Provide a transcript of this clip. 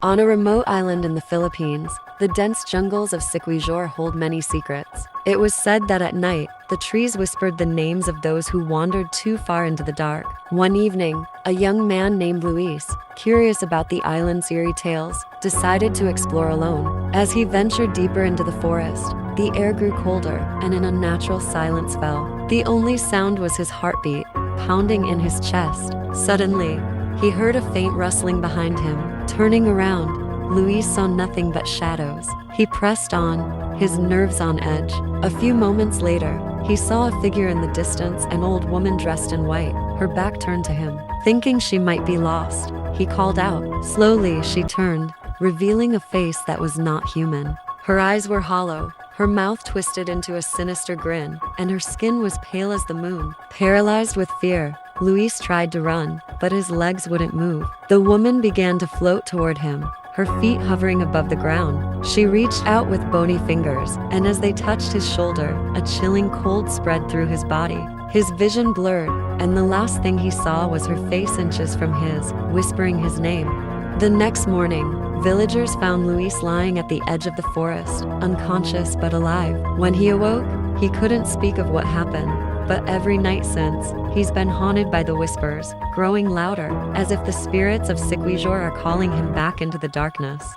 On a remote island in the Philippines, the dense jungles of Siquijor hold many secrets. It was said that at night, the trees whispered the names of those who wandered too far into the dark. One evening, a young man named Luis, curious about the island's eerie tales, decided to explore alone. As he ventured deeper into the forest, the air grew colder and an unnatural silence fell. The only sound was his heartbeat, pounding in his chest. Suddenly, he heard a faint rustling behind him. Turning around, Luis saw nothing but shadows. He pressed on, his nerves on edge. A few moments later, he saw a figure in the distance, an old woman dressed in white, her back turned to him. Thinking she might be lost, he called out. Slowly, she turned, revealing a face that was not human. Her eyes were hollow, her mouth twisted into a sinister grin, and her skin was pale as the moon. Paralyzed with fear, Luis tried to run, but his legs wouldn't move. The woman began to float toward him, her feet hovering above the ground. She reached out with bony fingers, and as they touched his shoulder, a chilling cold spread through his body. His vision blurred, and the last thing he saw was her face inches from his, whispering his name. The next morning, villagers found Luis lying at the edge of the forest, unconscious but alive. When he awoke, he couldn't speak of what happened, but every night since, he's been haunted by the whispers, growing louder, as if the spirits of Siquijor are calling him back into the darkness.